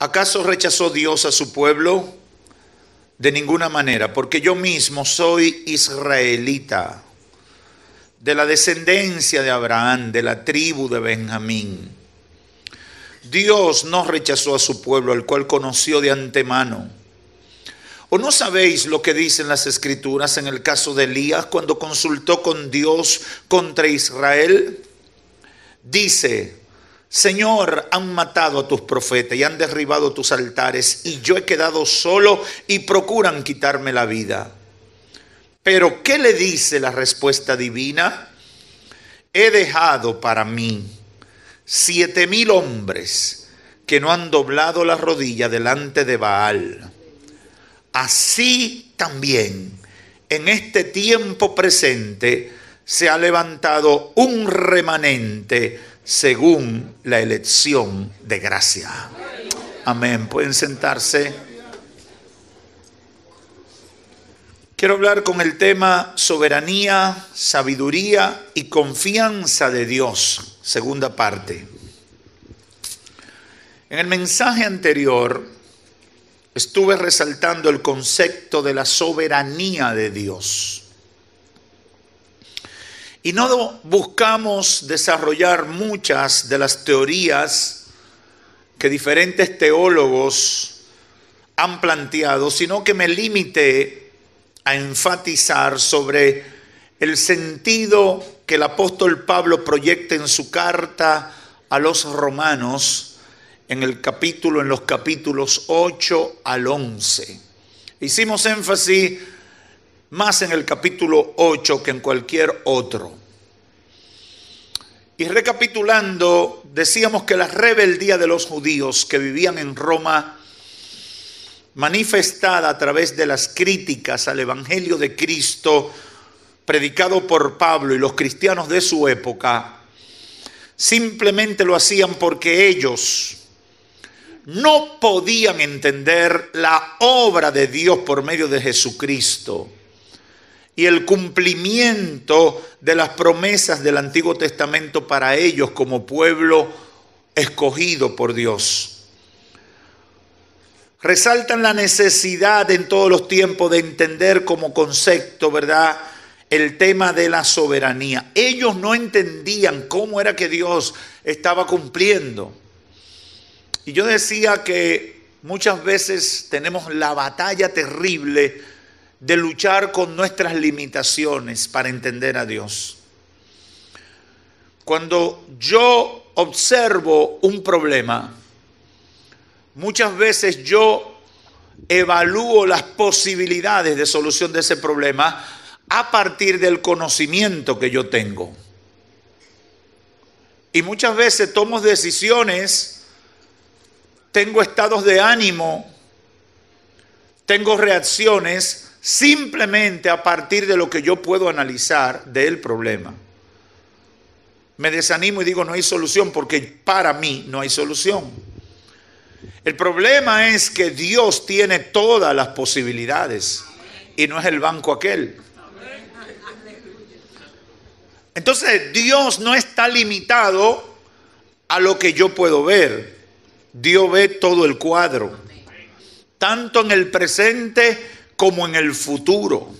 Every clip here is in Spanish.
¿Acaso rechazó Dios a su pueblo? De ninguna manera, porque yo mismo soy israelita, de la descendencia de Abraham, de la tribu de Benjamín. Dios no rechazó a su pueblo, al cual conoció de antemano. ¿O no sabéis lo que dicen las Escrituras en el caso de Elías cuando consultó con Dios contra Israel? Dice: Señor, han matado a tus profetas y han derribado tus altares, y yo he quedado solo y procuran quitarme la vida. Pero ¿qué le dice la respuesta divina? He dejado para mí 7,000 hombres que no han doblado la rodilla delante de Baal. Así también en este tiempo presente se ha levantado un remanente según la elección de gracia. Amén. Pueden sentarse. Quiero hablar con el tema soberanía, sabiduría y confianza de Dios, segunda parte. En el mensaje anterior estuve resaltando el concepto de la soberanía de Dios. Y no buscamos desarrollar muchas de las teorías que diferentes teólogos han planteado, sino que me limité a enfatizar sobre el sentido que el apóstol Pablo proyecta en su carta a los romanos en los capítulos 8 al 11. Hicimos énfasis más en el capítulo 8 que en cualquier otro. Y recapitulando, decíamos que la rebeldía de los judíos que vivían en Roma, manifestada a través de las críticas al Evangelio de Cristo, predicado por Pablo y los cristianos de su época, simplemente lo hacían porque ellos no podían entender la obra de Dios por medio de Jesucristo y el cumplimiento de las promesas del Antiguo Testamento para ellos como pueblo escogido por Dios. Resaltan la necesidad en todos los tiempos de entender como concepto, ¿verdad?, el tema de la soberanía. Ellos no entendían cómo era que Dios estaba cumpliendo. Y yo decía que muchas veces tenemos la batalla terrible de luchar con nuestras limitaciones para entender a Dios. Cuando yo observo un problema, muchas veces yo evalúo las posibilidades de solución de ese problema a partir del conocimiento que yo tengo. Y muchas veces tomo decisiones, tengo estados de ánimo, tengo reacciones simplemente a partir de lo que yo puedo analizar del problema. Me desanimo y digo no hay solución porque para mí no hay solución. El problema es que Dios tiene todas las posibilidades y no es el banco aquel. Entonces Dios no está limitado a lo que yo puedo ver. Dios ve todo el cuadro, tanto en el presente como en el futuro.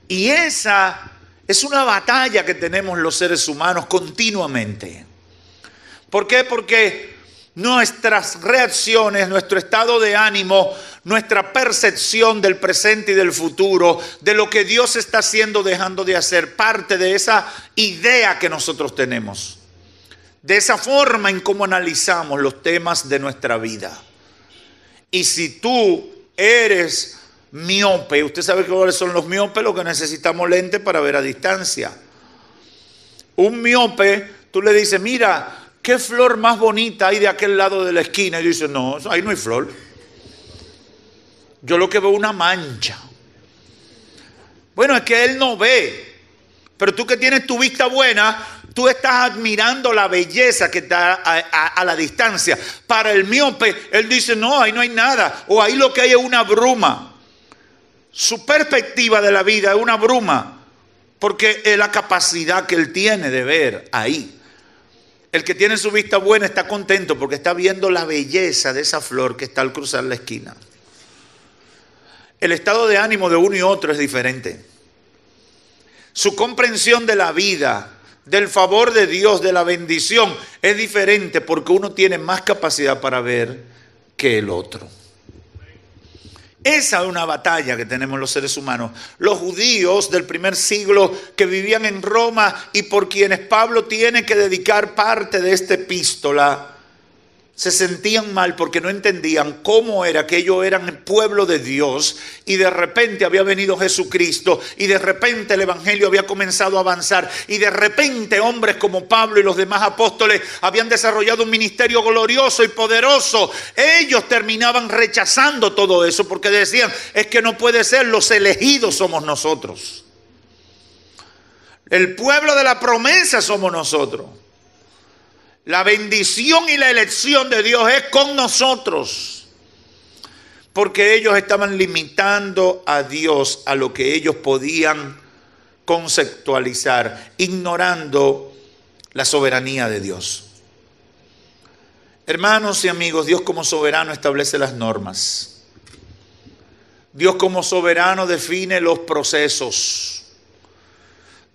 Y esa es una batalla que tenemos los seres humanos continuamente. ¿Por qué? Porque nuestras reacciones, nuestro estado de ánimo, nuestra percepción del presente y del futuro, de lo que Dios está haciendo, dejando de hacer, parte de esa idea que nosotros tenemos, de esa forma en cómo analizamos los temas de nuestra vida. Y si tú eres miope, usted sabe cuáles son los miopes, lo que necesitamos lentes para ver a distancia. Un miope, tú le dices, mira, ¿qué flor más bonita hay de aquel lado de la esquina? Y dice, no, ahí no hay flor. Yo lo que veo es una mancha. Bueno, es que él no ve. Pero tú que tienes tu vista buena, tú estás admirando la belleza que está a la distancia. Para el miope, él dice, no, ahí no hay nada. O ahí lo que hay es una bruma. Su perspectiva de la vida es una bruma. Porque es la capacidad que él tiene de ver ahí. El que tiene su vista buena está contento porque está viendo la belleza de esa flor que está al cruzar la esquina. El estado de ánimo de uno y otro es diferente. Su comprensión de la vida, del favor de Dios, de la bendición, es diferente porque uno tiene más capacidad para ver que el otro. Esa es una batalla que tenemos los seres humanos. Los judíos del primer siglo que vivían en Roma y por quienes Pablo tiene que dedicar parte de esta epístola, se sentían mal porque no entendían cómo era que ellos eran el pueblo de Dios y de repente había venido Jesucristo y de repente el evangelio había comenzado a avanzar y de repente hombres como Pablo y los demás apóstoles habían desarrollado un ministerio glorioso y poderoso. Ellos terminaban rechazando todo eso porque decían, es que no puede ser, los elegidos somos nosotros. El pueblo de la promesa somos nosotros. La bendición y la elección de Dios es con nosotros. Porque ellos estaban limitando a Dios a lo que ellos podían conceptualizar, ignorando la soberanía de Dios. Hermanos y amigos, Dios como soberano establece las normas. Dios como soberano define los procesos.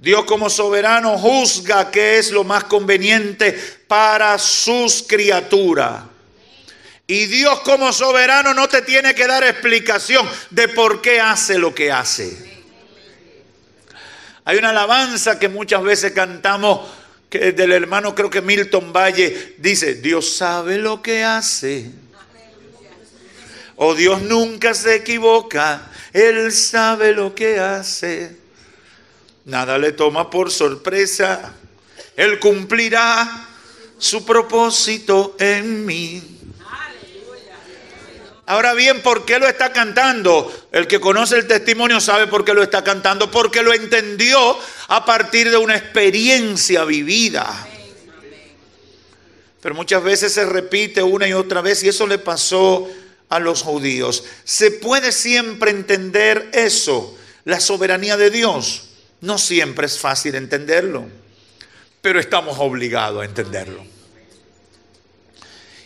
Dios como soberano juzga qué es lo más conveniente para sus criaturas. Y Dios como soberano no te tiene que dar explicación de por qué hace lo que hace. Hay una alabanza que muchas veces cantamos, que es del hermano, creo que Milton Valle, dice, Dios sabe lo que hace. O Dios nunca se equivoca, Él sabe lo que hace. Nada le toma por sorpresa. Él cumplirá su propósito en mí. Ahora bien, ¿por qué lo está cantando? El que conoce el testimonio sabe por qué lo está cantando. Porque lo entendió a partir de una experiencia vivida. Pero muchas veces se repite una y otra vez y eso le pasó a los judíos. ¿Se puede siempre entender eso? La soberanía de Dios. No siempre es fácil entenderlo, pero estamos obligados a entenderlo.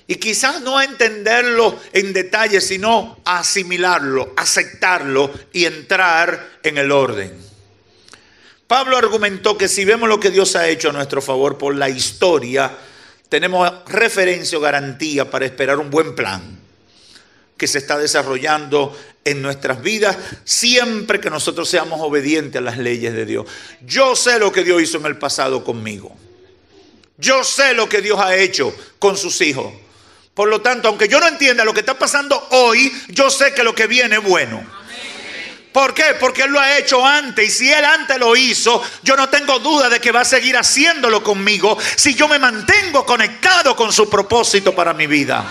Y quizás no a entenderlo en detalle, sino a asimilarlo, aceptarlo y entrar en el orden. Pablo argumentó que si vemos lo que Dios ha hecho a nuestro favor por la historia, tenemos referencia o garantía para esperar un buen plan que se está desarrollando en nuestras vidas, siempre que nosotros seamos obedientes a las leyes de Dios. Yo sé lo que Dios hizo en el pasado conmigo. Yo sé lo que Dios ha hecho con sus hijos. Por lo tanto, aunque yo no entienda lo que está pasando hoy, yo sé que lo que viene es bueno. ¿Por qué? Porque Él lo ha hecho antes. Y si Él antes lo hizo, yo no tengo duda de que va a seguir haciéndolo conmigo si yo me mantengo conectado con su propósito para mi vida.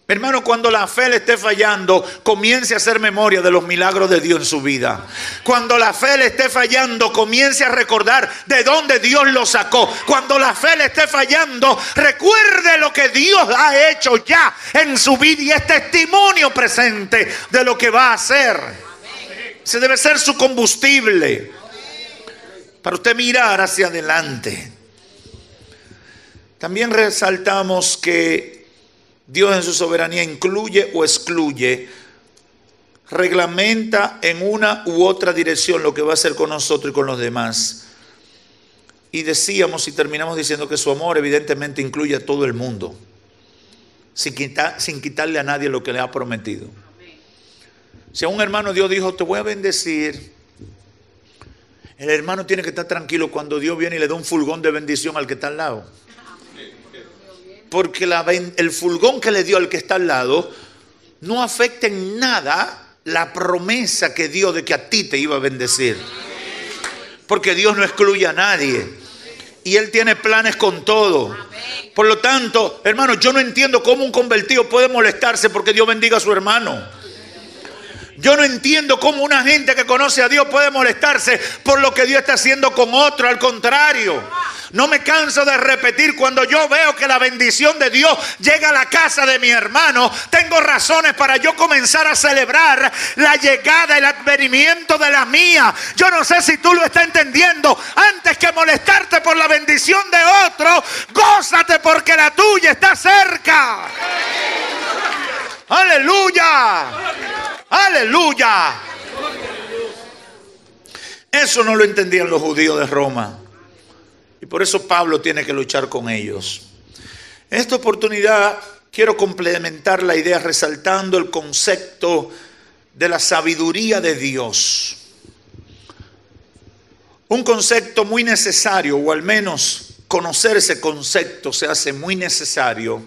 Hermano, cuando la fe le esté fallando, comience a hacer memoria de los milagros de Dios en su vida. Cuando la fe le esté fallando, comience a recordar de dónde Dios lo sacó. Cuando la fe le esté fallando, recuerde lo que Dios ha hecho ya en su vida y es testimonio presente de lo que va a hacer. Ese debe ser su combustible para usted mirar hacia adelante. También resaltamos que Dios en su soberanía incluye o excluye, reglamenta en una u otra dirección lo que va a hacer con nosotros y con los demás. Y decíamos y terminamos diciendo que su amor evidentemente incluye a todo el mundo, sin quitarle a nadie lo que le ha prometido. Si a un hermano Dios dijo, te voy a bendecir, el hermano tiene que estar tranquilo cuando Dios viene y le da un fulgón de bendición al que está al lado. Porque el fulgón que le dio al que está al lado no afecta en nada la promesa que dio de que a ti te iba a bendecir. Porque Dios no excluye a nadie. Y Él tiene planes con todo. Por lo tanto, hermano, yo no entiendo cómo un convertido puede molestarse porque Dios bendiga a su hermano. Yo no entiendo cómo una gente que conoce a Dios puede molestarse por lo que Dios está haciendo con otro. Al contrario, No me canso de repetir, cuando yo veo que la bendición de Dios llega a la casa de mi hermano, tengo razones para yo comenzar a celebrar la llegada, el advenimiento de la mía. Yo no sé si tú lo estás entendiendo. Antes que molestarte por la bendición de otro, gózate porque la tuya está cerca. Aleluya, aleluya. Eso no lo entendían los judíos de Roma. Y por eso Pablo tiene que luchar con ellos. En esta oportunidad quiero complementar la idea resaltando el concepto de la sabiduría de Dios. Un concepto muy necesario, o al menos conocer ese concepto se hace muy necesario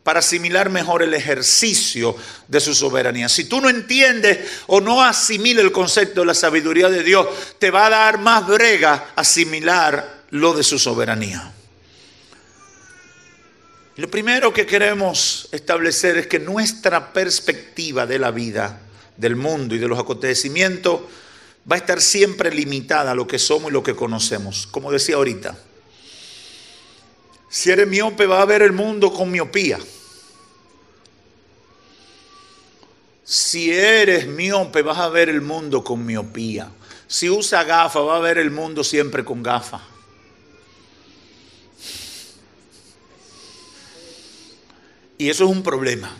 para asimilar mejor el ejercicio de su soberanía. Si tú no entiendes o no asimilas el concepto de la sabiduría de Dios, te va a dar más brega asimilar lo de su soberanía. Lo primero que queremos establecer es que nuestra perspectiva de la vida, del mundo y de los acontecimientos va a estar siempre limitada a lo que somos y lo que conocemos. Como decía ahorita, si eres miope, vas a ver el mundo con miopía. Si eres miope, vas a ver el mundo con miopía. Si usas gafas, vas a ver el mundo siempre con gafas. Y eso es un problema.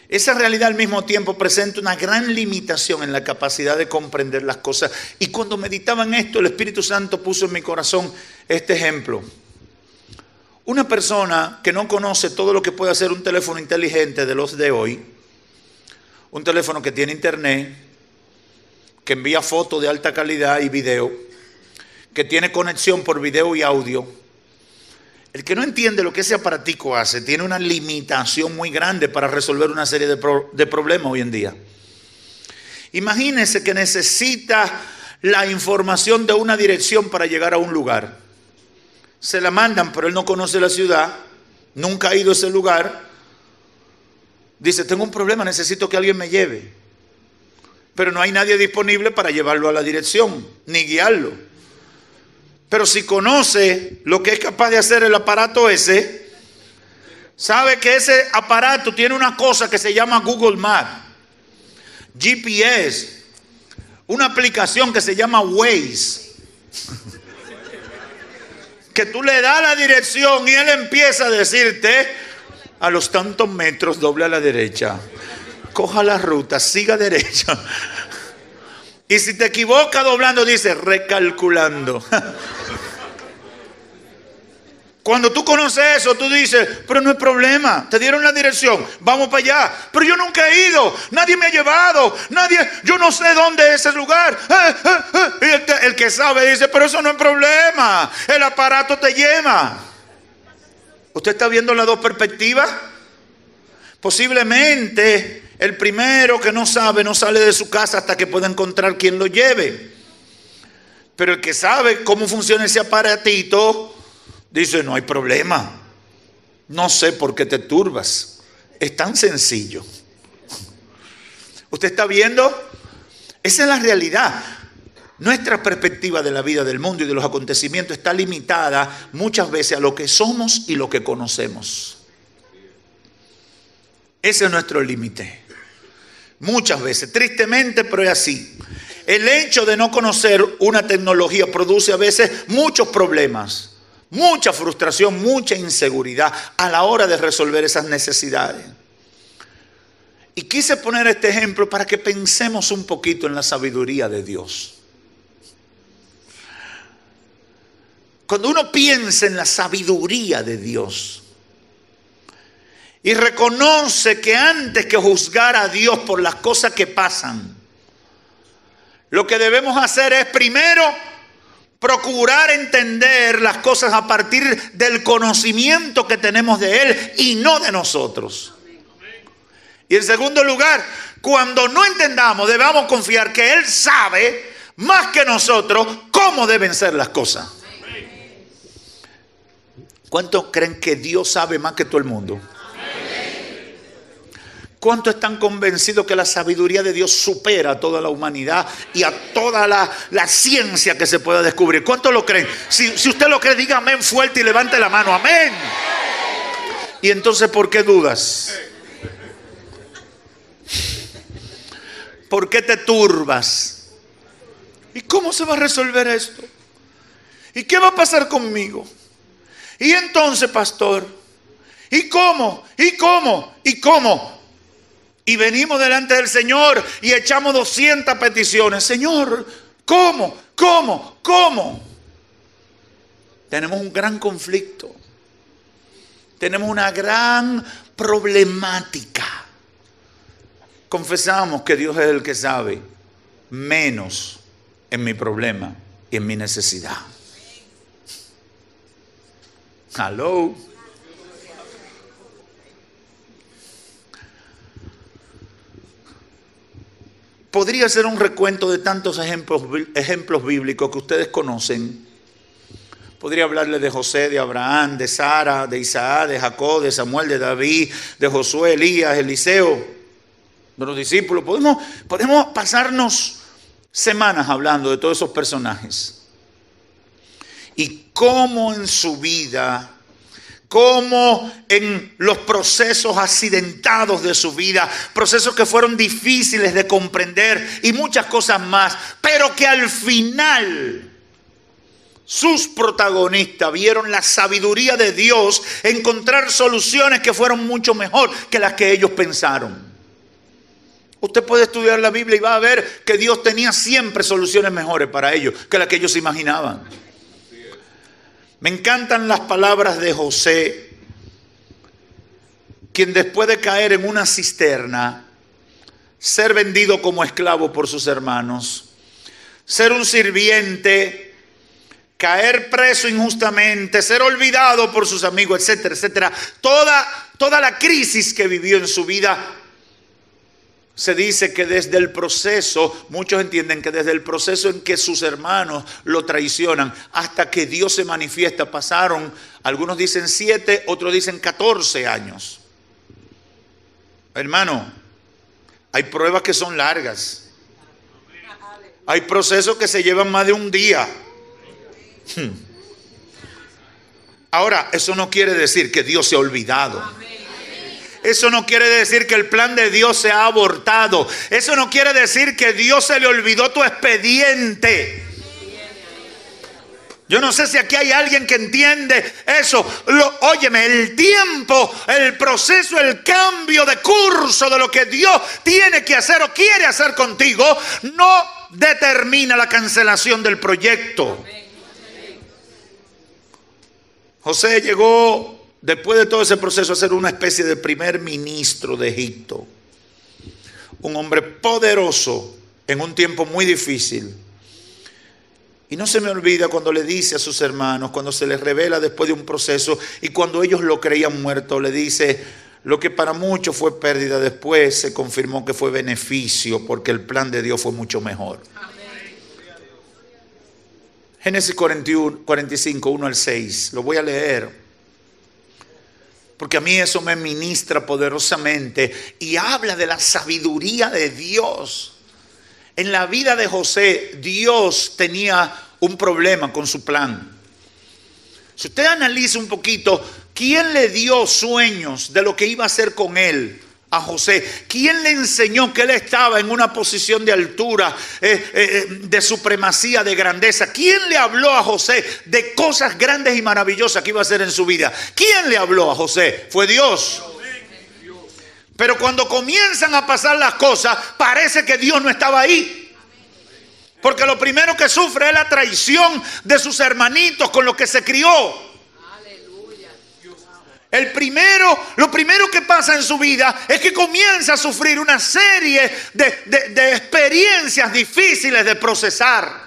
Esa realidad al mismo tiempo presenta una gran limitación en la capacidad de comprender las cosas. Y cuando meditaba en esto, el Espíritu Santo puso en mi corazón este ejemplo. Una persona que no conoce todo lo que puede hacer un teléfono inteligente de los de hoy, un teléfono que tiene internet, que envía fotos de alta calidad y video, que tiene conexión por video y audio. El que no entiende lo que ese aparatico hace tiene una limitación muy grande para resolver una serie de problemas hoy en día. Imagínese que necesita la información de una dirección para llegar a un lugar. Se la mandan, pero él no conoce la ciudad, nunca ha ido a ese lugar. Dice, tengo un problema, necesito que alguien me lleve. Pero no hay nadie disponible para llevarlo a la dirección, ni guiarlo. Pero si conoce lo que es capaz de hacer el aparato ese, sabe que ese aparato tiene una cosa que se llama Google Maps, GPS, una aplicación que se llama Waze, que tú le das la dirección y él empieza a decirte, a los tantos metros doble a la derecha, coja la ruta, siga derecha. Y si te equivocas doblando, dice recalculando. Cuando tú conoces eso, tú dices, pero no hay problema, te dieron la dirección, vamos para allá. Pero yo nunca he ido, nadie me ha llevado, yo no sé dónde es ese lugar. Y el que sabe dice, pero eso no es problema, el aparato te lleva. ¿Usted está viendo las dos perspectivas? Posiblemente el primero que no sabe no sale de su casa hasta que pueda encontrar quien lo lleve. Pero el que sabe cómo funciona ese aparatito dice, no hay problema. No sé por qué te turbas. Es tan sencillo. ¿Usted está viendo? Esa es la realidad. Nuestra perspectiva de la vida, del mundo y de los acontecimientos está limitada muchas veces a lo que somos y lo que conocemos. Ese es nuestro límite. Muchas veces, tristemente, pero es así. El hecho de no conocer una tecnología produce a veces muchos problemas, mucha frustración, mucha inseguridad a la hora de resolver esas necesidades. Y quise poner este ejemplo para que pensemos un poquito en la sabiduría de Dios. Cuando uno piensa en la sabiduría de Dios y reconoce que antes que juzgar a Dios por las cosas que pasan, lo que debemos hacer es primero procurar entender las cosas a partir del conocimiento que tenemos de Él y no de nosotros. Y en segundo lugar, cuando no entendamos, debamos confiar que Él sabe más que nosotros cómo deben ser las cosas. ¿Cuántos creen que Dios sabe más que todo el mundo? ¿Cuántos están convencidos que la sabiduría de Dios supera a toda la humanidad y a toda la ciencia que se pueda descubrir? ¿Cuántos lo creen? Si usted lo cree, diga amén fuerte y levante la mano. Amén. Y entonces, ¿por qué dudas? ¿Por qué te turbas? ¿Y cómo se va a resolver esto? ¿Y qué va a pasar conmigo? Y entonces, pastor, ¿y cómo? ¿Y cómo? ¿Y cómo? Y venimos delante del Señor y echamos 200 peticiones. Señor, ¿cómo? ¿Cómo? ¿Cómo? Tenemos un gran conflicto. Tenemos una gran problemática. Confesamos que Dios es el que sabe menos en mi problema y en mi necesidad. Hello. Podría hacer un recuento de tantos ejemplos bíblicos que ustedes conocen. Podría hablarles de José, de Abraham, de Sara, de Isaac, de Jacob, de Samuel, de David, de Josué, Elías, Eliseo, de los discípulos. Podemos pasarnos semanas hablando de todos esos personajes. Y cómo en su vida, cómo en los procesos accidentados de su vida, procesos que fueron difíciles de comprender y muchas cosas más, pero que al final sus protagonistas vieron la sabiduría de Dios encontrar soluciones que fueron mucho mejor que las que ellos pensaron. Usted puede estudiar la Biblia y va a ver que Dios tenía siempre soluciones mejores para ellos que las que ellos imaginaban. Me encantan las palabras de José, quien después de caer en una cisterna, ser vendido como esclavo por sus hermanos, ser un sirviente, caer preso injustamente, ser olvidado por sus amigos, etcétera, etcétera. Toda la crisis que vivió en su vida, se dice que desde el proceso, muchos entienden que desde el proceso en que sus hermanos lo traicionan hasta que Dios se manifiesta, pasaron, algunos dicen 7, otros dicen 14 años. Hermano, hay pruebas que son largas. Hay procesos que se llevan más de un día. Ahora, eso no quiere decir que Dios se ha olvidado. Eso no quiere decir que el plan de Dios se ha abortado. Eso no quiere decir que Dios se le olvidó tu expediente. Yo no sé si aquí hay alguien que entiende eso. Óyeme, el tiempo, el proceso, el cambio de curso de lo que Dios tiene que hacer o quiere hacer contigo no determina la cancelación del proyecto. José llegó, después de todo ese proceso, a ser una especie de primer ministro de Egipto. Un hombre poderoso en un tiempo muy difícil. Y no se me olvida cuando le dice a sus hermanos, cuando se les revela después de un proceso y cuando ellos lo creían muerto, le dice: lo que para muchos fue pérdida, después se confirmó que fue beneficio, porque el plan de Dios fue mucho mejor. Génesis 45, 1 al 6. Lo voy a leer, porque a mí eso me ministra poderosamente y habla de la sabiduría de Dios. En la vida de José, Dios tenía un problema con su plan. Si usted analiza un poquito, ¿quién le dio sueños de lo que iba a hacer con él? A José. ¿Quién le enseñó que él estaba en una posición de altura, de supremacía, de grandeza? ¿Quién le habló a José de cosas grandes y maravillosas que iba a hacer en su vida? ¿Quién le habló a José? Fue Dios. Pero cuando comienzan a pasar las cosas, parece que Dios no estaba ahí. Porque lo primero que sufre es la traición de sus hermanitos con los que se crió. Lo primero que pasa en su vida es que comienza a sufrir una serie de experiencias difíciles de procesar.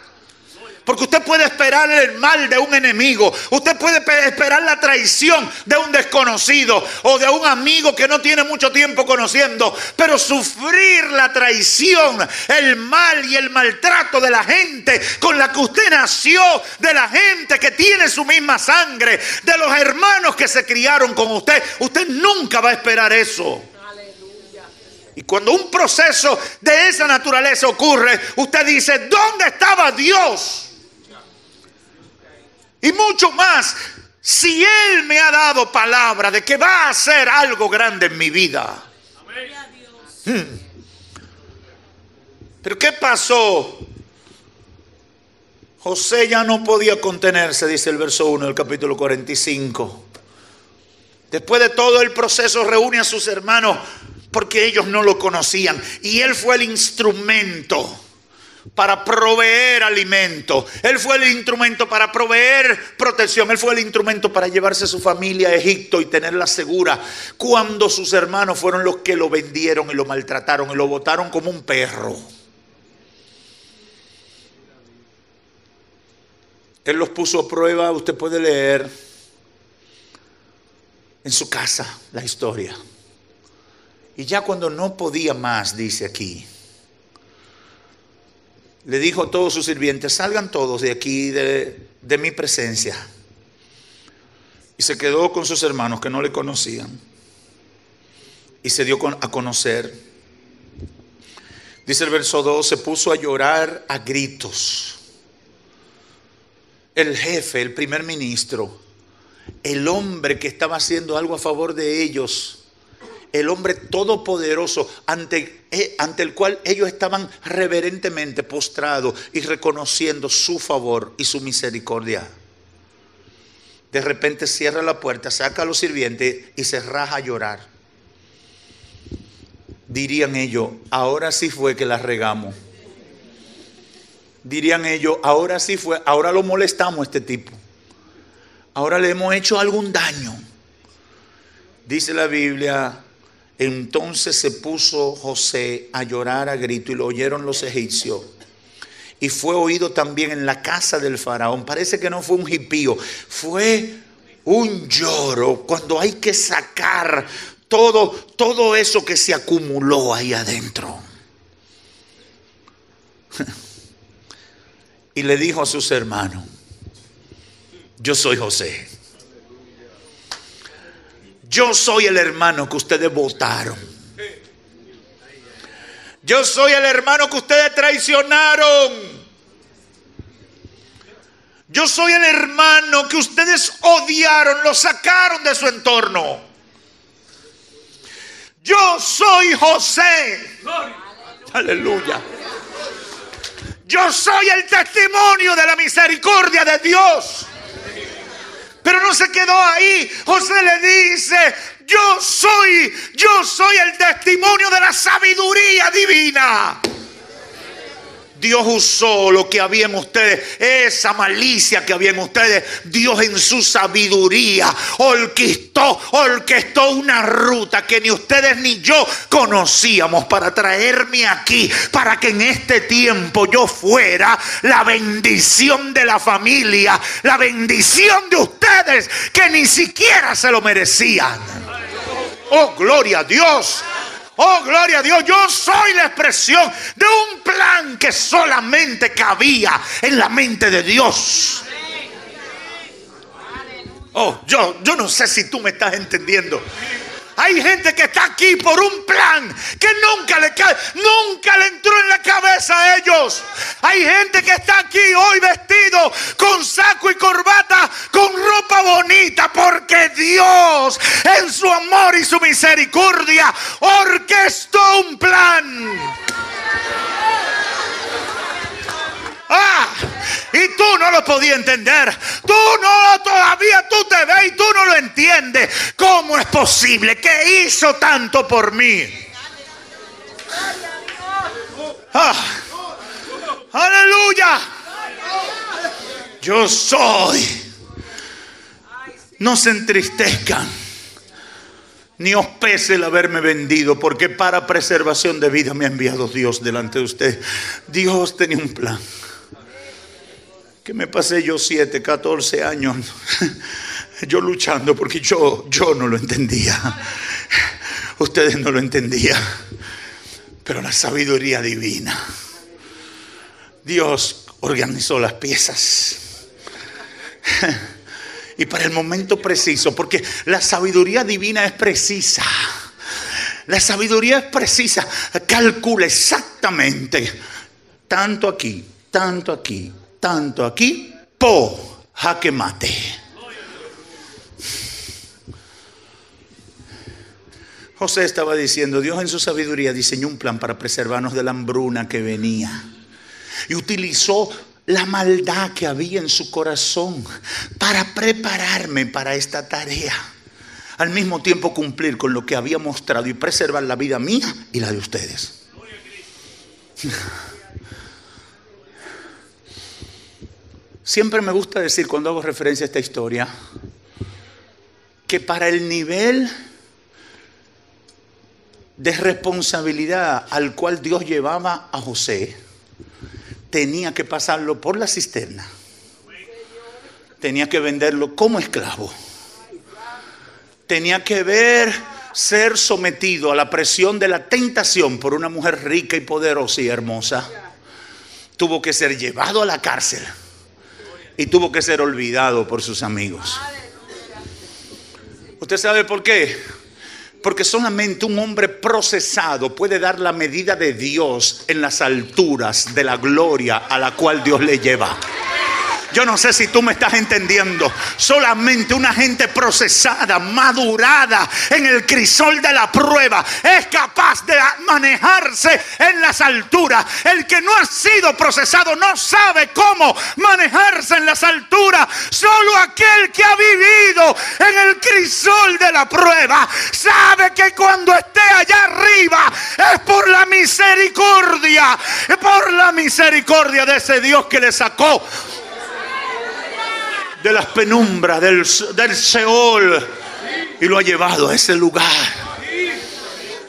Porque usted puede esperar el mal de un enemigo, usted puede esperar la traición de un desconocido o de un amigo que no tiene mucho tiempo conociendo, pero sufrir la traición, el mal y el maltrato de la gente con la que usted nació, de la gente que tiene su misma sangre, de los hermanos que se criaron con usted, usted nunca va a esperar eso. Y cuando un proceso de esa naturaleza ocurre, usted dice, ¿dónde estaba Dios? Y mucho más, si Él me ha dado palabra de que va a hacer algo grande en mi vida. Pero ¿qué pasó? José ya no podía contenerse, dice el verso 1 del capítulo 45. Después de todo el proceso reúne a sus hermanos porque ellos no lo conocían. Y él fue el instrumento para proveer alimento. Él fue el instrumento para proveer protección. Él fue el instrumento para llevarse a su familia a Egipto y tenerla segura. Cuando sus hermanos fueron los que lo vendieron y lo maltrataron y lo botaron como un perro. Él los puso a prueba. Usted puede leer en su casa la historia. Y ya cuando no podía más, dice aquí, le dijo a todos sus sirvientes, salgan todos de aquí, de mi presencia. Y se quedó con sus hermanos que no le conocían. Y se dio a conocer. Dice el verso 2, se puso a llorar a gritos. El jefe, el primer ministro, el hombre que estaba haciendo algo a favor de ellos, el hombre todopoderoso ante el cual ellos estaban reverentemente postrados y reconociendo su favor y su misericordia. De repente cierra la puerta, saca a los sirvientes y se raja a llorar. Dirían ellos, ahora sí fue que la regamos. Dirían ellos, ahora sí fue, ahora lo molestamos a este tipo. Ahora le hemos hecho algún daño. Dice la Biblia, entonces se puso José a llorar a grito y lo oyeron los egipcios. Y fue oído también en la casa del faraón. Parece que no fue un jipío, fue un lloro cuando hay que sacar todo eso que se acumuló ahí adentro. Y le dijo a sus hermanos, yo soy José. Yo soy el hermano que ustedes votaron. Yo soy el hermano que ustedes traicionaron. Yo soy el hermano que ustedes odiaron, lo sacaron de su entorno. Yo soy José. Aleluya. Yo soy el testimonio de la misericordia de Dios. Pero no se quedó ahí. José le dice, yo soy el testimonio de la sabiduría divina. Dios usó lo que había en ustedes, esa malicia que había en ustedes. Dios en su sabiduría orquestó una ruta que ni ustedes ni yo conocíamos para traerme aquí, para que en este tiempo yo fuera la bendición de la familia, la bendición de ustedes que ni siquiera se lo merecían. Oh, gloria a Dios. Oh, gloria a Dios, yo soy la expresión de un plan que solamente cabía en la mente de Dios. Oh, yo no sé si tú me estás entendiendo. Hay gente que está aquí por un plan que nunca le entró en la cabeza a ellos. Hay gente que está aquí hoy vestido con saco y corbata, con ropa bonita, porque Dios en su amor y su misericordia orquestó un plan. Y tú no lo podías entender. Todavía tú te ves y tú no lo entiendes. ¿Cómo es posible que hizo tanto por mí? Aleluya. Yo soy. No se entristezcan, ni os pese el haberme vendido, porque para preservación de vida me ha enviado Dios delante de usted. Dios tenía un plan. Que me pasé yo 7, 14 años yo luchando porque yo no lo entendía. Ustedes no lo entendían. Pero la sabiduría divina, Dios organizó las piezas. Y para el momento preciso, porque la sabiduría divina es precisa. La sabiduría es precisa. Calcula exactamente. Tanto aquí, tanto aquí, tanto aquí. Po, jaque mate. José estaba diciendo, Dios en su sabiduría diseñó un plan para preservarnos de la hambruna que venía. Y utilizó la maldad que había en su corazón para prepararme para esta tarea. Al mismo tiempo cumplir con lo que había mostrado y preservar la vida mía y la de ustedes. Siempre me gusta decir cuando hago referencia a esta historia que para el nivel de responsabilidad al cual Dios llevaba a José, tenía que pasarlo por la cisterna. Tenía que venderlo como esclavo. Tenía que ser sometido a la presión de la tentación por una mujer rica y poderosa y hermosa. Tuvo que ser llevado a la cárcel y tuvo que ser olvidado por sus amigos. ¿Usted sabe por qué? Porque solamente un hombre procesado puede dar la medida de Dios en las alturas de la gloria a la cual Dios le lleva. Yo no sé si tú me estás entendiendo. Solamente una gente procesada, madurada en el crisol de la prueba es capaz de manejarse en las alturas. El que no ha sido procesado no sabe cómo manejarse en las alturas. Solo aquel que ha vivido en el crisol de la prueba sabe que cuando esté allá arriba es por la misericordia de ese Dios que le sacó de las penumbras del Seol y lo ha llevado a ese lugar.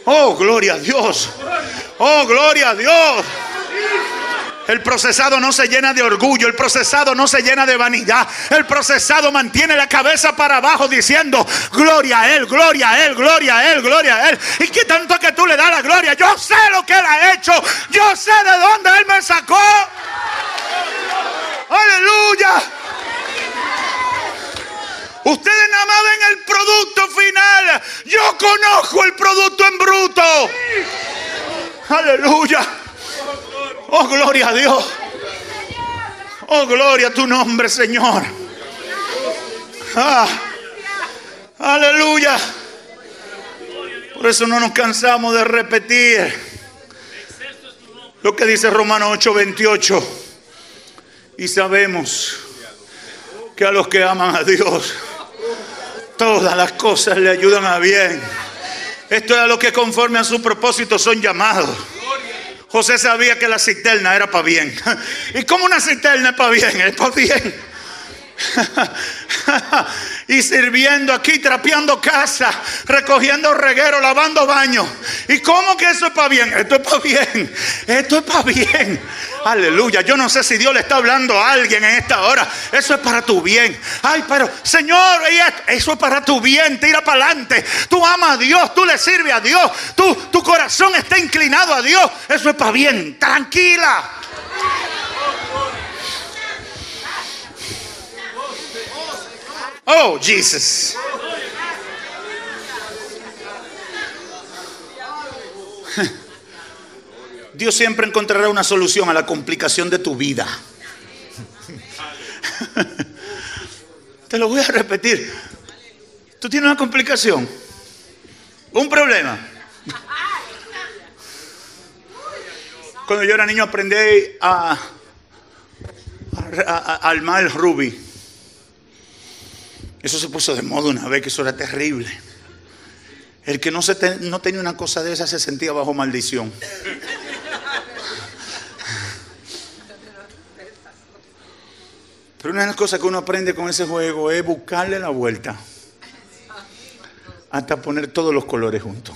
Oh, gloria a Dios. Oh, gloria a Dios. El procesado no se llena de orgullo. El procesado no se llena de vanidad. El procesado mantiene la cabeza para abajo diciendo: gloria a Él, gloria a Él, gloria a Él, gloria a Él. ¿Y qué tanto que tú le das la gloria? Yo sé lo que Él ha hecho. Yo sé de dónde Él me sacó. Aleluya. Ustedes nada más ven el producto final. Yo conozco el producto en bruto. Aleluya. Oh, gloria a Dios. Oh, gloria a tu nombre, Señor. Aleluya. Por eso no nos cansamos de repetir lo que dice Romanos 8:28. Y sabemos que a los que aman a Dios, todas las cosas le ayudan a bien. Esto es a los que conforme a su propósito son llamados. José sabía que la cisterna era para bien. ¿Y cómo una cisterna es para bien? Es para bien. Y sirviendo aquí, trapeando casa, recogiendo reguero, lavando baños. ¿Y cómo que eso es para bien? Esto es para bien. Esto es para bien. Aleluya. Yo no sé si Dios le está hablando a alguien en esta hora. Eso es para tu bien. Ay, pero Señor, eso es para tu bien. Tira para adelante. Tú amas a Dios, tú le sirves a Dios, tu corazón está inclinado a Dios. Eso es para bien. Tranquila. Oh, Jesus. Dios siempre encontrará una solución a la complicación de tu vida. Te lo voy a repetir. Tú tienes una complicación, un problema. Cuando yo era niño aprendí a armar el Rubik. Eso se puso de moda una vez, que eso era terrible. El que no tenía una cosa de esa se sentía bajo maldición. Pero una de las cosas que uno aprende con ese juego es buscarle la vuelta hasta poner todos los colores juntos.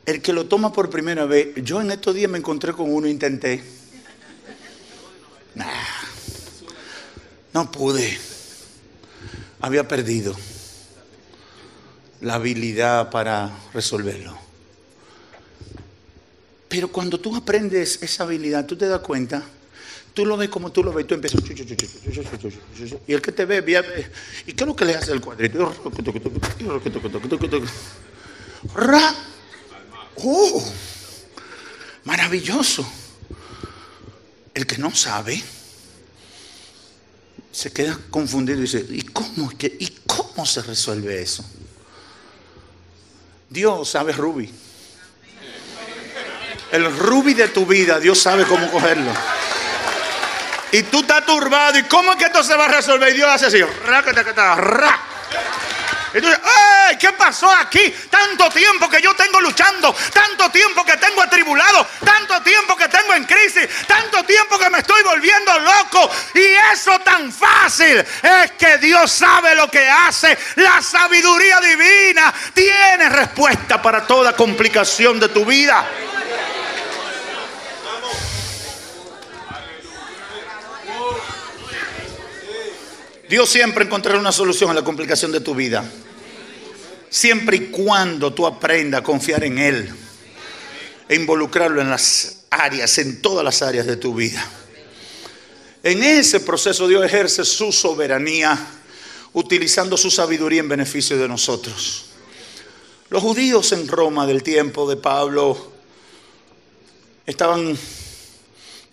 El que lo toma por primera vez, yo en estos días me encontré con uno, intenté. No pude. Había perdido la habilidad para resolverlo. Pero cuando tú aprendes esa habilidad, tú te das cuenta, tú lo ves como tú lo ves, tú empiezas. Y el que te ve, ¿y qué es lo que le hace el cuadrito? Ra. Oh, maravilloso. El que no sabe se queda confundido y dice, ¿y cómo se resuelve eso? Dios sabe rubí. El rubí de tu vida, Dios sabe cómo cogerlo. Y tú estás turbado. ¿Y cómo es que esto se va a resolver? Y Dios hace así. Ra. Y tú dices, ¡ay! ¿Qué pasó aquí? Tanto tiempo que yo tengo luchando, tanto tiempo que tengo atribulado, tanto tiempo que tengo en crisis, tanto tiempo que me estoy volviendo loco. Y eso tan fácil es que Dios sabe lo que hace. La sabiduría divina tiene respuesta para toda complicación de tu vida. Dios siempre encontrará una solución a la complicación de tu vida, siempre y cuando tú aprendas a confiar en Él e involucrarlo en las áreas, en todas las áreas de tu vida. En ese proceso Dios ejerce su soberanía, utilizando su sabiduría en beneficio de nosotros. Los judíos en Roma del tiempo de Pablo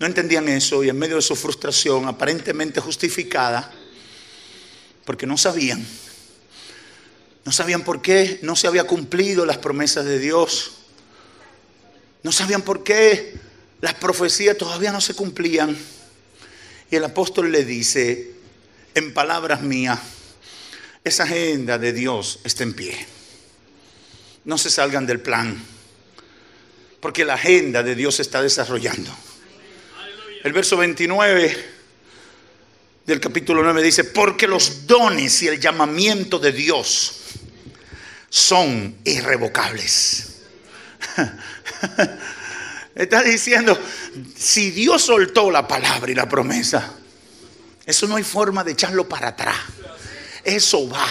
no entendían eso, y en medio de su frustración aparentemente justificada, porque no sabían por qué no se había cumplido las promesas de Dios, no sabían por qué las profecías todavía no se cumplían. Y el apóstol le dice, en palabras mías, esa agenda de Dios está en pie. No se salgan del plan, porque la agenda de Dios se está desarrollando. El verso 29 del capítulo 9 dice, porque los dones y el llamamiento de Dios son irrevocables. Está diciendo, si Dios soltó la palabra y la promesa, eso no hay forma de echarlo para atrás. Eso va.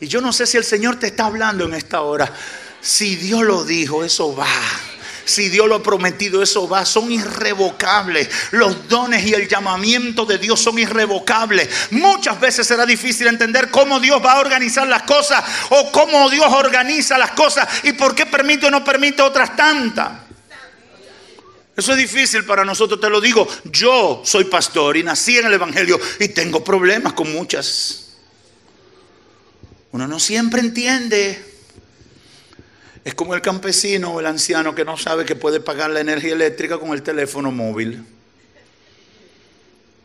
Y yo no sé si el Señor te está hablando en esta hora. Si Dios lo dijo, eso va. Si Dios lo ha prometido, eso va. Son irrevocables. Los dones y el llamamiento de Dios son irrevocables. Muchas veces será difícil entender cómo Dios va a organizar las cosas, o cómo Dios organiza las cosas y por qué permite o no permite otras tantas. Eso es difícil para nosotros, te lo digo. Yo soy pastor y nací en el Evangelio y tengo problemas con muchas. Uno no siempre entiende. Es como el campesino o el anciano que no sabe que puede pagar la energía eléctrica con el teléfono móvil.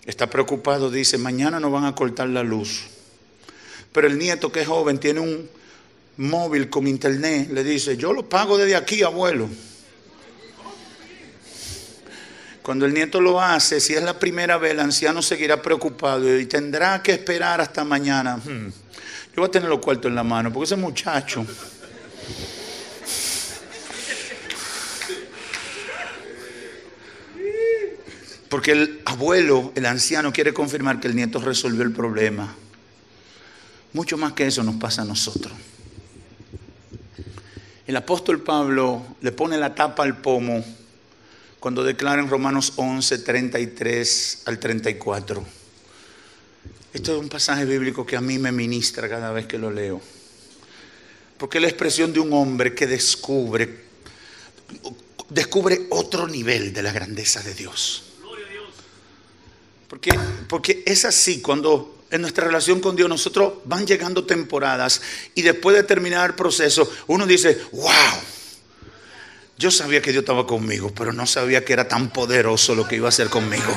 Está preocupado, dice, mañana nos van a cortar la luz. Pero el nieto, que es joven, tiene un móvil con internet, le dice, yo lo pago desde aquí, abuelo. Cuando el nieto lo hace, si es la primera vez, el anciano seguirá preocupado y tendrá que esperar hasta mañana. Yo voy a tener los cuartos en la mano, porque ese muchacho... Porque el abuelo, el anciano, quiere confirmar que el nieto resolvió el problema. Mucho más que eso nos pasa a nosotros. El apóstol Pablo le pone la tapa al pomo cuando declara en Romanos 11, 33 al 34. Esto es un pasaje bíblico que a mí me ministra cada vez que lo leo. Porque es la expresión de un hombre que descubre otro nivel de la grandeza de Dios. Porque es así, cuando en nuestra relación con Dios nosotros van llegando temporadas y después de terminar el proceso uno dice, wow, yo sabía que Dios estaba conmigo, pero no sabía que era tan poderoso lo que iba a hacer conmigo.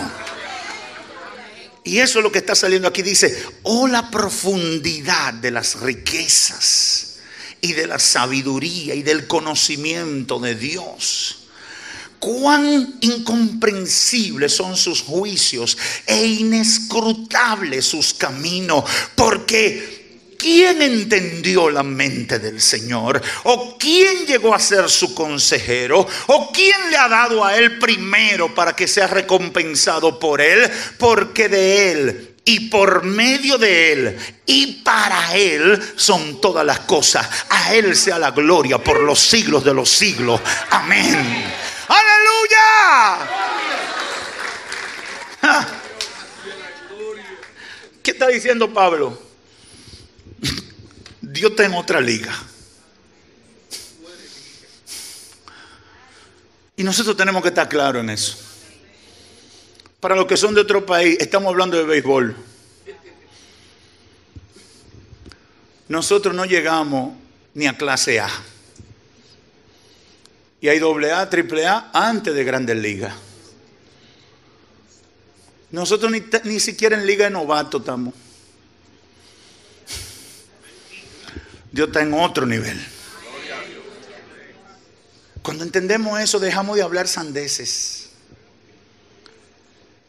Y eso es lo que está saliendo aquí. Dice, oh, la profundidad de las riquezas y de la sabiduría y del conocimiento de Dios. Cuán incomprensibles son sus juicios e inescrutables sus caminos. Porque ¿quién entendió la mente del Señor? ¿O quién llegó a ser su consejero? ¿O quién le ha dado a él primero para que sea recompensado por él? Porque de él y por medio de él y para él son todas las cosas. A él sea la gloria por los siglos de los siglos. Amén. ¡Aleluya! ¿Qué está diciendo Pablo? Dios está en otra liga. nosotros tenemos que estar claros en eso. Para los que son de otro país, estamos hablando de béisbol. Nosotros no llegamos ni a clase A. Y hay AA, AAA antes de Grandes Ligas. Nosotros ni siquiera en Liga de Novato estamos. Dios está en otro nivel. Cuando entendemos eso, dejamos de hablar sandeces.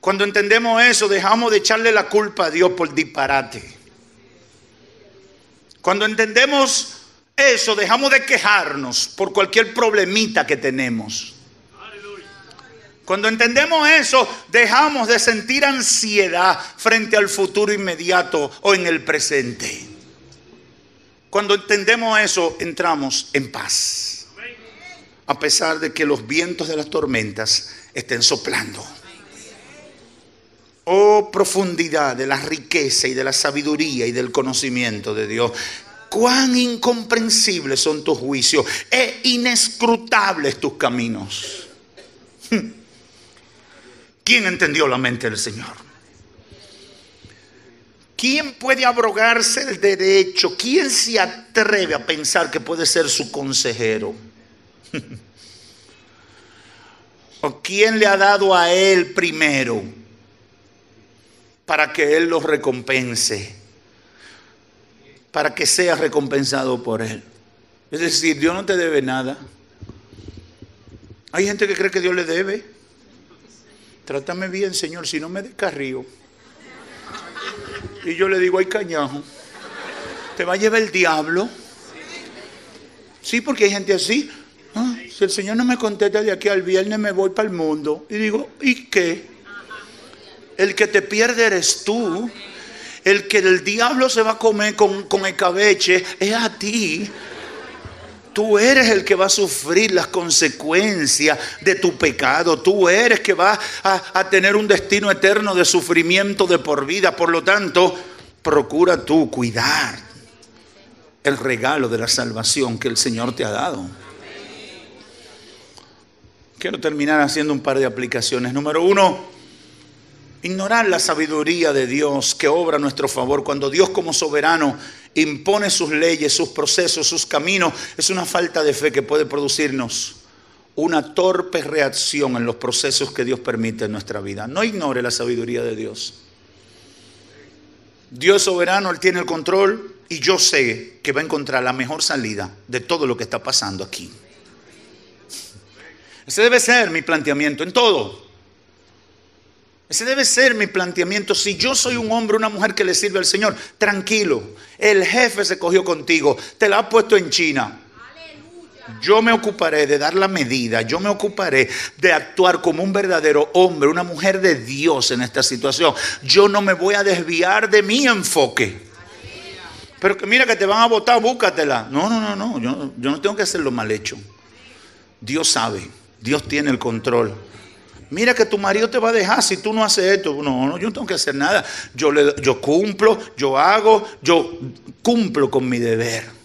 Cuando entendemos eso, dejamos de echarle la culpa a Dios por disparate. Cuando entendemos eso, dejamos de quejarnos por cualquier problemita que tenemos. Cuando entendemos eso, dejamos de sentir ansiedad frente al futuro inmediato o en el presente. Cuando entendemos eso, entramos en paz. A pesar de que los vientos de las tormentas estén soplando. Oh, profundidad de la riqueza y de la sabiduría y del conocimiento de Dios. Cuán incomprensibles son tus juicios e inescrutables tus caminos. ¿Quién entendió la mente del Señor? ¿Quién puede abrogarse el derecho? ¿Quién se atreve a pensar que puede ser su consejero? ¿O quién le ha dado a él primero para que él los recompense? Para que sea recompensado por él. Es decir, Dios no te debe nada. Hay gente que cree que Dios le debe. Trátame bien, Señor, si no me descarrío. Y yo le digo, ay, cañajo, te va a llevar el diablo. Sí, porque hay gente así. Si el Señor no me contesta de aquí al viernes, me voy para el mundo. Y digo, ¿y qué? El que te pierde eres tú. El que el diablo se va a comer con escabeche es a ti. Tú eres el que va a sufrir las consecuencias de tu pecado. Tú eres que va a tener un destino eterno de sufrimiento de por vida. Por lo tanto, procura tú cuidar el regalo de la salvación que el Señor te ha dado. Quiero terminar haciendo un par de aplicaciones. Número 1. Ignorar la sabiduría de Dios que obra a nuestro favor. Cuando Dios como soberano impone sus leyes, sus procesos, sus caminos, es una falta de fe que puede producirnos una torpe reacción en los procesos que Dios permite en nuestra vida. No ignore la sabiduría de Dios. Dios es soberano, Él tiene el control y yo sé que va a encontrar la mejor salida de todo lo que está pasando aquí. Ese debe ser mi planteamiento en todo. Ese debe ser mi planteamiento. Si yo soy un hombre, una mujer que le sirve al Señor, tranquilo, el jefe se cogió contigo, te la ha puesto en China. Yo me ocuparé de dar la medida, yo me ocuparé de actuar como un verdadero hombre, una mujer de Dios en esta situación. Yo no me voy a desviar de mi enfoque. Pero que mira que te van a votar, búscatela. No, yo no tengo que hacerlo mal hecho. Dios sabe, Dios tiene el control. Mira que tu marido te va a dejar si tú no haces esto. No, yo no tengo que hacer nada. Yo cumplo, yo cumplo con mi deber.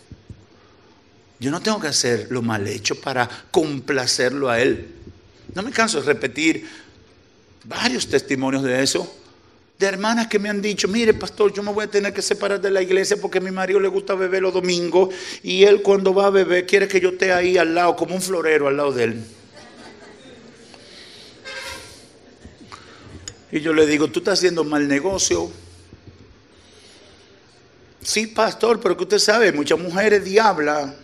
Yo no tengo que hacer lo mal hecho para complacerlo a él. No me canso de repetir varios testimonios de eso. De hermanas que me han dicho, mire pastor, yo me voy a tener que separar de la iglesia porque a mi marido le gusta beber los domingos. Y él cuando va a beber quiere que yo esté ahí al lado, como un florero al lado de él. Y yo le digo, tú estás haciendo mal negocio. Sí, pastor, pero que usted sabe, muchas mujeres diablas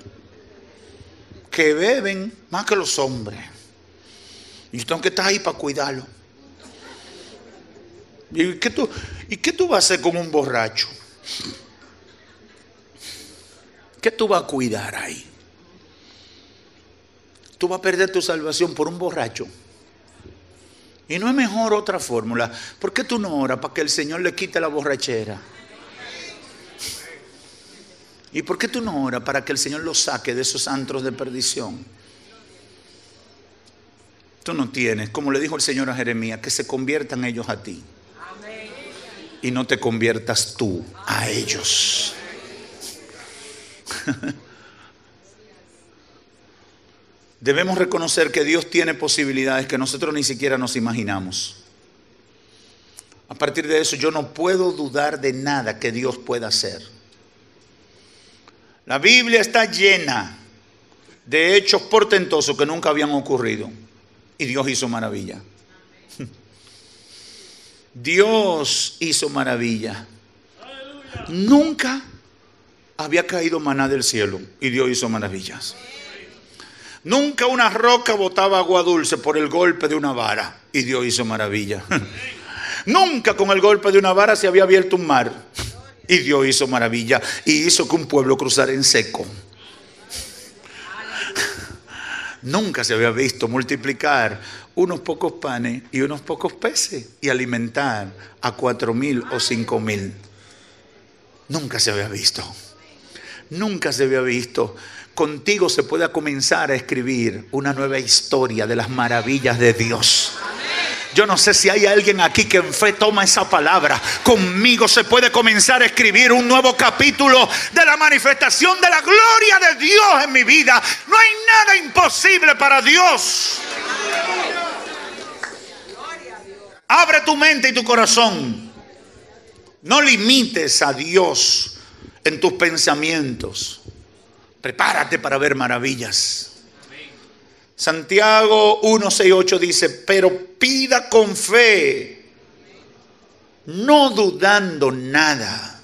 que beben más que los hombres. Y yo tengo que estar ahí para cuidarlo. ¿Y qué tú vas a hacer con un borracho? ¿Qué tú vas a cuidar ahí? Tú vas a perder tu salvación por un borracho. Y no es mejor otra fórmula. ¿Por qué tú no oras para que el Señor le quite la borrachera? ¿Y por qué tú no oras para que el Señor los saque de esos antros de perdición? Tú no tienes, como le dijo el Señor a Jeremías, que se conviertan ellos a ti. Y no te conviertas tú a ellos. debemos reconocer que Dios tiene posibilidades que nosotros ni siquiera nos imaginamos. A partir de eso, yo no puedo dudar de nada que Dios pueda hacer. La Biblia está llena de hechos portentosos que nunca habían ocurrido. Y Dios hizo maravilla. Dios hizo maravilla. Nunca había caído maná del cielo y Dios hizo maravillas. Nunca una roca botaba agua dulce por el golpe de una vara y Dios hizo maravilla. Nunca con el golpe de una vara se había abierto un mar y Dios hizo maravilla y hizo que un pueblo cruzara en seco. Nunca se había visto multiplicar unos pocos panes y unos pocos peces y alimentar a 4,000 o 5,000. Nunca se había visto. Nunca se había visto. Contigo se pueda comenzar a escribir una nueva historia de las maravillas de Dios. Yo no sé si hay alguien aquí que en fe toma esa palabra. Conmigo se puede comenzar a escribir un nuevo capítulo de la manifestación de la gloria de Dios en mi vida. No hay nada imposible para Dios. Abre tu mente y tu corazón. No limites a Dios en tus pensamientos. Prepárate para ver maravillas. Santiago 1:6-8 dice: pero pida con fe, no dudando nada,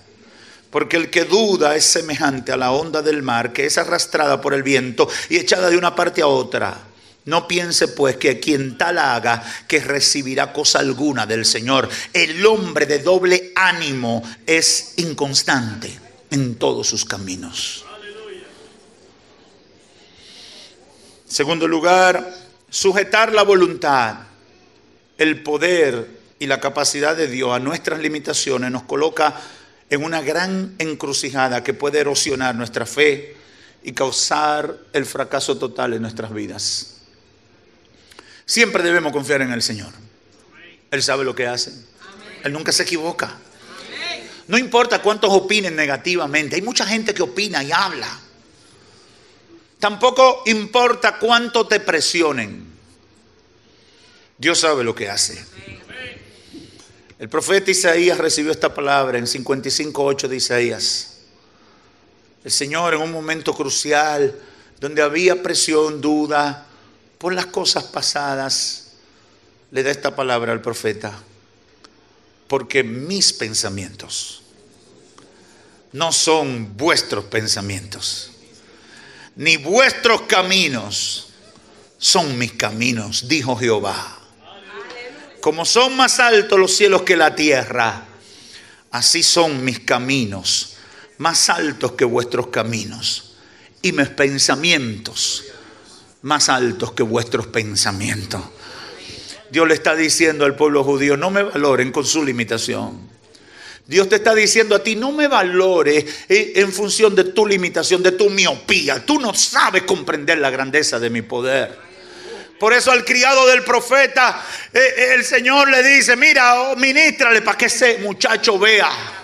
porque el que duda es semejante a la onda del mar, que es arrastrada por el viento y echada de una parte a otra. No piense pues que quien tal haga, que recibirá cosa alguna del Señor. El hombre de doble ánimo es inconstante en todos sus caminos. Segundo lugar, sujetar la voluntad, el poder y la capacidad de Dios a nuestras limitaciones nos coloca en una gran encrucijada que puede erosionar nuestra fe y causar el fracaso total en nuestras vidas. Siempre debemos confiar en el Señor. Él sabe lo que hace. Él nunca se equivoca. No importa cuántos opinen negativamente. Hay mucha gente que opina y habla. Tampoco importa cuánto te presionen. Dios sabe lo que hace. El profeta Isaías recibió esta palabra en 55:8 de Isaías. El Señor, en un momento crucial donde había presión, duda por las cosas pasadas, le da esta palabra al profeta: porque mis pensamientos no son vuestros pensamientos, ni vuestros caminos son mis caminos, dijo Jehová. Como son más altos los cielos que la tierra, así son mis caminos, más altos que vuestros caminos, y mis pensamientos más altos que vuestros pensamientos. Dios le está diciendo al pueblo judío: no me valoren con su limitación. Dios te está diciendo a ti: no me valores en función de tu limitación, de tu miopía. Tú no sabes comprender la grandeza de mi poder. Por eso al criado del profeta, el Señor le dice: mira, ministrale para que ese muchacho vea.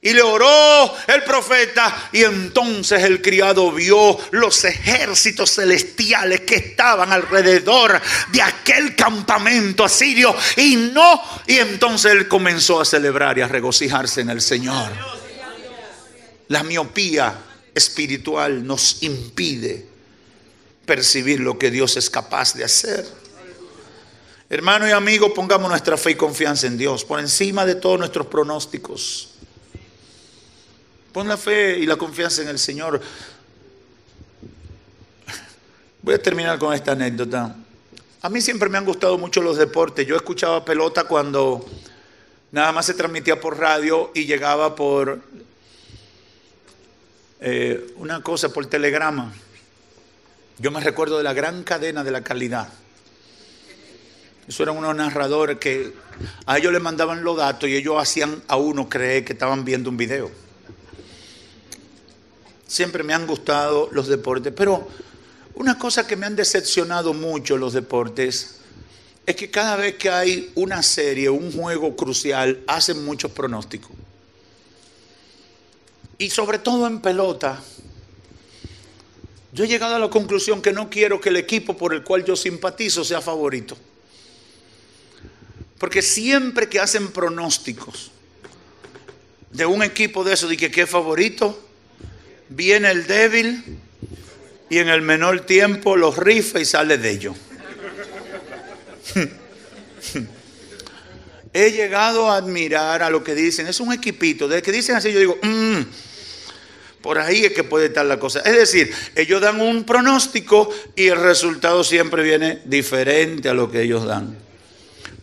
Y le oró el profeta, y entonces el criado vio los ejércitos celestiales que estaban alrededor de aquel campamento asirio. Y entonces él comenzó a celebrar y a regocijarse en el Señor. La miopía espiritual nos impide percibir lo que Dios es capaz de hacer. Hermano y amigo, pongamos nuestra fe y confianza en Dios por encima de todos nuestros pronósticos. Pon la fe y la confianza en el Señor. Voy a terminar con esta anécdota. A mí siempre me han gustado mucho los deportes. Yo escuchaba pelota cuando nada más se transmitía por radio y llegaba por una cosa, por telegrama. Yo me recuerdo de la gran cadena de La Calidad. Eso eran unos narradores que a ellos les mandaban los datos y ellos hacían a uno creer que estaban viendo un video. Siempre me han gustado los deportes, pero una cosa que me han decepcionado mucho los deportes es que cada vez que hay una serie, un juego crucial, hacen muchos pronósticos. Y sobre todo en pelota, Yo he llegado a la conclusión que no quiero que el equipo por el cual yo simpatizo sea favorito. Porque siempre que hacen pronósticos de un equipo de esos, de que es favorito, viene el débil y en el menor tiempo los rifa y sale de ellos. He llegado a admirar a lo que dicen, es un equipito, de que dicen así yo digo, por ahí es que puede estar la cosa. Es decir, ellos dan un pronóstico y el resultado siempre viene diferente a lo que ellos dan.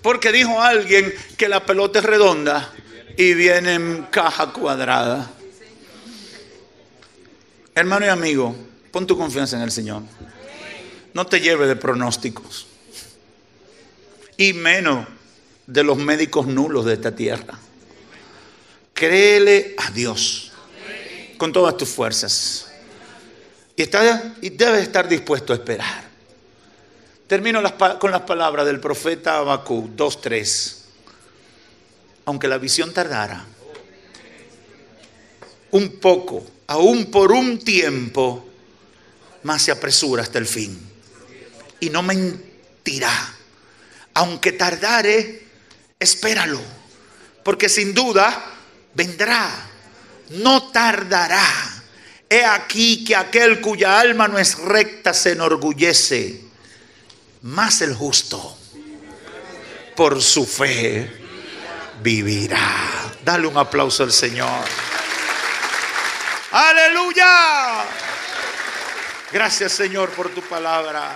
Porque dijo alguien que la pelota es redonda y viene en caja cuadrada. Hermano y amigo, pon tu confianza en el Señor. No te lleves de pronósticos. Y menos de los médicos nulos de esta tierra. Créele a Dios con todas tus fuerzas. Y debes estar dispuesto a esperar. Termino con las palabras del profeta Habacuc 2:3. Aunque la visión tardara un poco, aún por un tiempo, mas se apresura hasta el fin. Y no mentirá. Aunque tardare, espéralo, porque sin duda vendrá, no tardará. He aquí que aquel cuya alma no es recta se enorgullece, mas el justo por su fe vivirá. Dale un aplauso al Señor. ¡Aleluya! Gracias, Señor, por tu palabra.